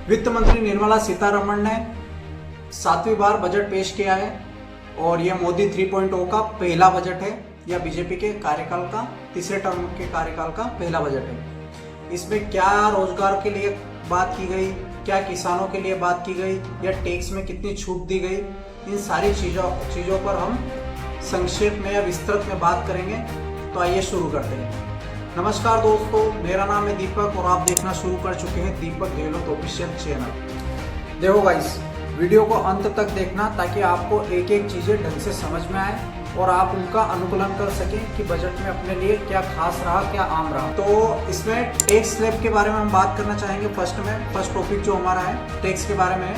वित्त मंत्री निर्मला सीतारमण ने 7वीं बार बजट पेश किया है और यह मोदी 3.0 का पहला बजट है या बीजेपी के कार्यकाल का तीसरे टर्म के कार्यकाल का पहला बजट है। इसमें क्या रोजगार के लिए बात की गई, क्या किसानों के लिए बात की गई या टैक्स में कितनी छूट दी गई, इन सारी चीज़ों पर हम संक्षेप में या विस्तृत में बात करेंगे। तो आइए शुरू करते हैं। नमस्कार दोस्तों, मेरा नाम है दीपक और आप देखना शुरू कर चुके हैं दीपक गहलोत ऑफिशियल चैनल। देखो गाइस, वीडियो को अंत तक देखना ताकि आपको एक एक चीज़ें ढंग से समझ में आए और आप उनका अनुकूलन कर सकें कि बजट में अपने लिए क्या खास रहा, क्या आम रहा। तो इसमें टैक्स स्लैब के बारे में हम बात करना चाहेंगे। फर्स्ट टॉपिक जो हमारा है टैक्स के बारे में है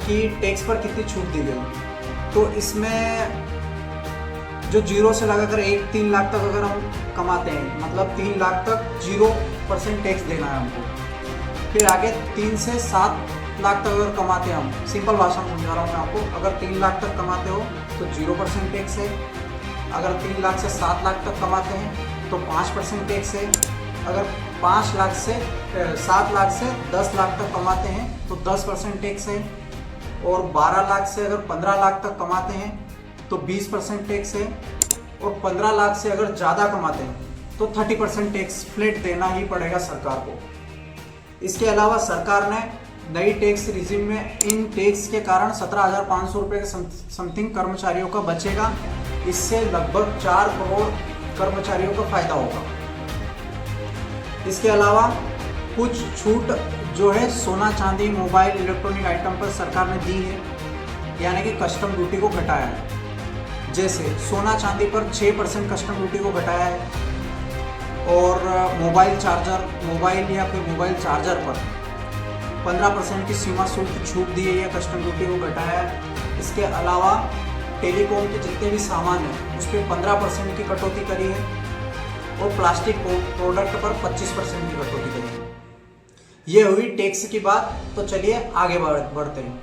कि टैक्स पर कितनी छूट दी गई। तो इसमें जो 0 से लगाकर 1-3 लाख तक अगर हम कमाते हैं, मतलब 3 लाख तक 0% टैक्स देना है हमको। फिर आगे 3 से 7 लाख तक अगर कमाते हैं, हम सिंपल भाषा में समझा रहा हूँ मैं आपको, अगर 3 लाख तक कमाते हो तो 0% टैक्स है। अगर 3 लाख से 7 लाख तक कमाते हैं तो 5% टैक्स है। अगर 7 लाख से 10 लाख तक कमाते हैं तो 10% टैक्स है। और 12 लाख से अगर 15 लाख तक कमाते हैं तो 20% टैक्स है। और 15 लाख से अगर ज़्यादा कमाते हैं तो 30% टैक्स फ्लैट देना ही पड़ेगा सरकार को। इसके अलावा सरकार ने नई टैक्स रिजिम में इन टैक्स के कारण 17,500 रुपये के समथिंग कर्मचारियों का बचेगा। इससे लगभग 4 करोड़ कर्मचारियों का फायदा होगा। इसके अलावा कुछ छूट जो है सोना चांदी मोबाइल इलेक्ट्रॉनिक आइटम पर सरकार ने दी है, यानी कि कस्टम ड्यूटी को घटाया है। जैसे सोना चांदी पर 6% कस्टम ड्यूटी को घटाया है और मोबाइल या फिर मोबाइल चार्जर पर 15% की सीमा शुल्क छूट दी है या कस्टम ड्यूटी को घटाया है। इसके अलावा टेलीकॉम के जितने भी सामान हैं उस पर 15% की कटौती करी है और प्लास्टिक प्रोडक्ट पर 25% की कटौती करी है। ये हुई टैक्स की बात। तो चलिए आगे बढ़ते हैं।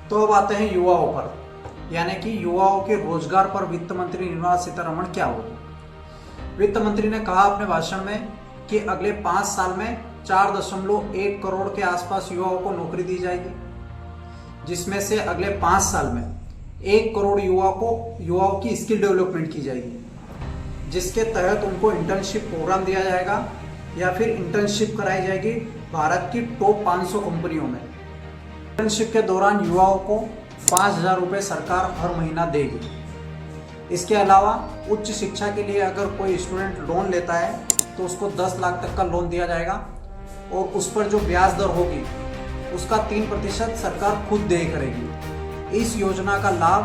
तो अब आते हैं युवाओं पर, यानी कि युवाओं के रोजगार पर वित्त मंत्री निर्मला सीतारमण क्या होगी। वित्त मंत्री ने कहा अपने भाषण में कि अगले 5 साल में 4.1 करोड़ के आसपास युवाओं को नौकरी दी जाएगी, जिसमें से अगले 5 साल में 1 करोड़ युवाओं की स्किल डेवलपमेंट की जाएगी, जिसके तहत उनको इंटर्नशिप प्रोग्राम दिया जाएगा या फिर इंटर्नशिप कराई जाएगी भारत की टॉप 500 कंपनियों में। इंटर्नशिप के दौरान युवाओं को 5,000 रुपये सरकार हर महीना देगी। इसके अलावा उच्च शिक्षा के लिए अगर कोई स्टूडेंट लोन लेता है तो उसको 10 लाख तक का लोन दिया जाएगा और उस पर जो ब्याज दर होगी उसका 3% सरकार खुद दे करेगी। इस योजना का लाभ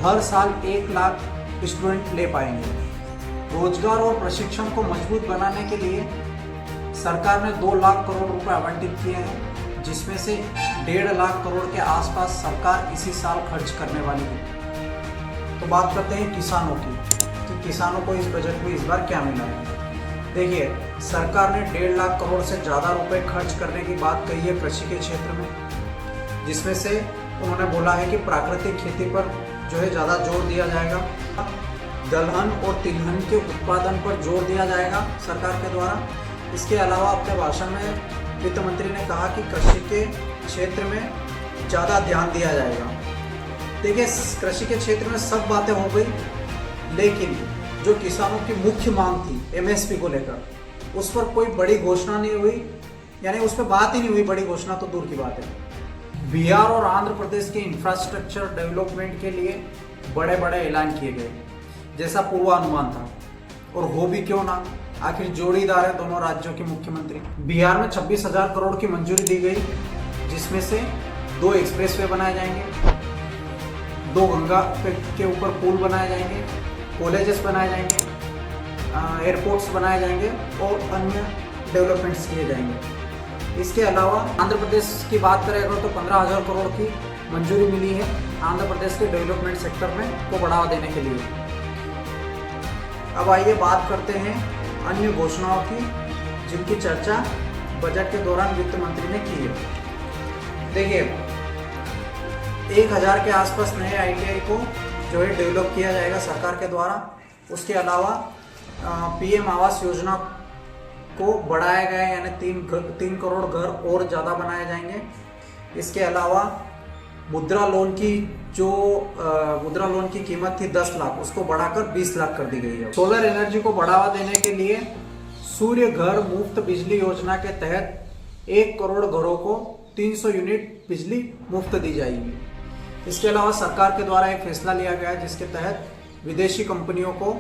हर साल 1 लाख स्टूडेंट ले पाएंगे। रोजगार और प्रशिक्षण को मजबूत बनाने के लिए सरकार ने 2 लाख करोड़ रुपए आवंटित किए हैं, जिसमें से 1.5 लाख करोड़ के आसपास सरकार इसी साल खर्च करने वाली है। तो बात करते हैं किसानों की कि किसानों को इस बजट में इस बार क्या मिला है। देखिए, सरकार ने 1.5 लाख करोड़ से ज़्यादा रुपए खर्च करने की बात कही है कृषि के क्षेत्र में, जिसमें से उन्होंने बोला है कि प्राकृतिक खेती पर जो है ज़्यादा जोर दिया जाएगा। दलहन और तिलहन के उत्पादन पर जोर दिया जाएगा सरकार के द्वारा। इसके अलावा अपने भाषण में वित्त मंत्री ने कहा कि कृषि के क्षेत्र में ज़्यादा ध्यान दिया जाएगा। देखिए, कृषि के क्षेत्र में सब बातें हो गई, लेकिन जो किसानों की मुख्य मांग थी MSP को लेकर, उस पर कोई बड़ी घोषणा नहीं हुई, यानी उस पर बात ही नहीं हुई। बड़ी घोषणा तो दूर की बात है। बिहार और आंध्र प्रदेश के इंफ्रास्ट्रक्चर डेवलपमेंट के लिए बड़े बड़े ऐलान किए गए, जैसा पूर्वानुमान था, और हो भी क्यों ना, आखिर जोड़ीदार है दोनों राज्यों के मुख्यमंत्री। बिहार में 26,000 करोड़ की मंजूरी दी गई, जिसमें से 2 एक्सप्रेसवे बनाए जाएंगे, 2 गंगा के ऊपर पुल बनाए जाएंगे, कॉलेजेस बनाए जाएंगे, एयरपोर्ट्स बनाए जाएंगे और अन्य डेवलपमेंट्स किए जाएंगे। इसके अलावा आंध्र प्रदेश की बात करें अगर तो 15,000 करोड़ की मंजूरी मिली है आंध्र प्रदेश के डेवलपमेंट सेक्टर में को बढ़ावा देने के लिए। अब आइए बात करते हैं अन्य घोषणाओं की, जिनकी चर्चा बजट के दौरान वित्त मंत्री ने की है। देखिए, 1,000 के आसपास नए ITI को जो है डेवलप किया जाएगा सरकार के द्वारा। उसके अलावा PM आवास योजना को बढ़ाया गया है, यानी 3 करोड़ घर और ज़्यादा बनाए जाएंगे। इसके अलावा मुद्रा लोन की कीमत थी 10 लाख, उसको बढ़ाकर 20 लाख कर दी गई है। सोलर एनर्जी को बढ़ावा देने के लिए सूर्य घर मुफ्त बिजली योजना के तहत 1 करोड़ घरों को 300 यूनिट बिजली मुफ्त दी जाएगी। इसके अलावा सरकार के द्वारा एक फैसला लिया गया है जिसके तहत विदेशी कंपनियों को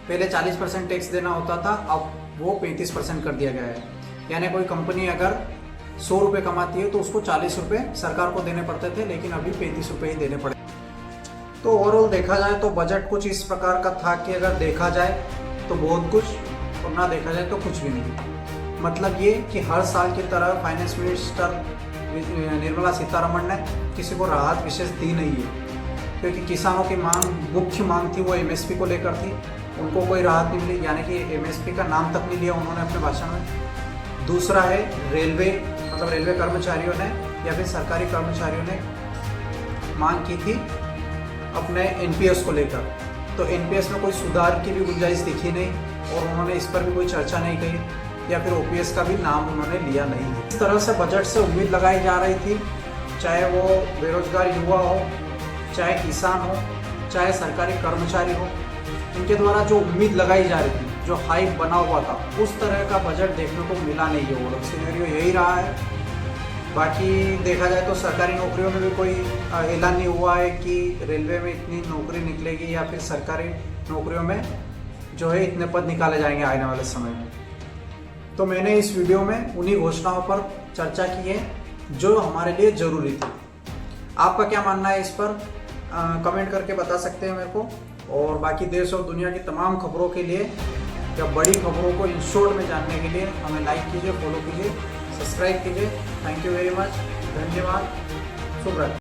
पहले 40% टैक्स देना होता था, अब वो 35% कर दिया गया है। यानी कोई कंपनी अगर 100 रुपये कमाती है तो उसको 40 रुपये सरकार को देने पड़ते थे, लेकिन अभी 35 रुपये ही देने पड़े। तो ओवरऑल देखा जाए तो बजट कुछ इस प्रकार का था कि अगर देखा जाए तो बहुत कुछ और ना देखा जाए तो कुछ भी नहीं। मतलब ये कि हर साल की तरह फाइनेंस मिनिस्टर निर्मला सीतारमण ने किसी को राहत विशेष दी नहीं है, क्योंकि किसानों की मुख्य मांग थी वो एमएसपी को लेकर थी, उनको कोई राहत नहीं मिली, यानी कि एमएसपी का नाम तक नहीं लिया उन्होंने अपने भाषण में। दूसरा है रेलवे, मतलब रेलवे कर्मचारियों ने या फिर सरकारी कर्मचारियों ने मांग की थी अपने एनपीएस को लेकर, तो एनपीएस में कोई सुधार की भी गुंजाइश दिखी नहीं और उन्होंने इस पर भी कोई चर्चा नहीं की, या फिर ओपीएस का भी नाम उन्होंने लिया नहीं है। इस तरह से बजट से उम्मीद लगाई जा रही थी, चाहे वो बेरोजगार युवा हो, चाहे किसान हो, चाहे सरकारी कर्मचारी हो, इनके द्वारा जो उम्मीद लगाई जा रही थी, जो हाइप बना हुआ था, उस तरह का बजट देखने को मिला नहीं है। वो सिनेरियो यही रहा है। बाकी देखा जाए तो सरकारी नौकरियों में भी कोई ऐलान नहीं हुआ है कि रेलवे में इतनी नौकरी निकलेगी या फिर सरकारी नौकरियों में जो है इतने पद निकाले जाएंगे आने वाले समय में। तो मैंने इस वीडियो में उन्हीं घोषणाओं पर चर्चा की है जो हमारे लिए ज़रूरी थी। आपका क्या मानना है इस पर कमेंट करके बता सकते हैं मेरे को। और बाकी देश और दुनिया की तमाम खबरों के लिए या बड़ी खबरों को इन शॉर्ट में जानने के लिए हमें लाइक कीजिए, फॉलो कीजिए, सब्सक्राइब कीजिए। थैंक यू वेरी मच, धन्यवाद, शुभ रात्रि।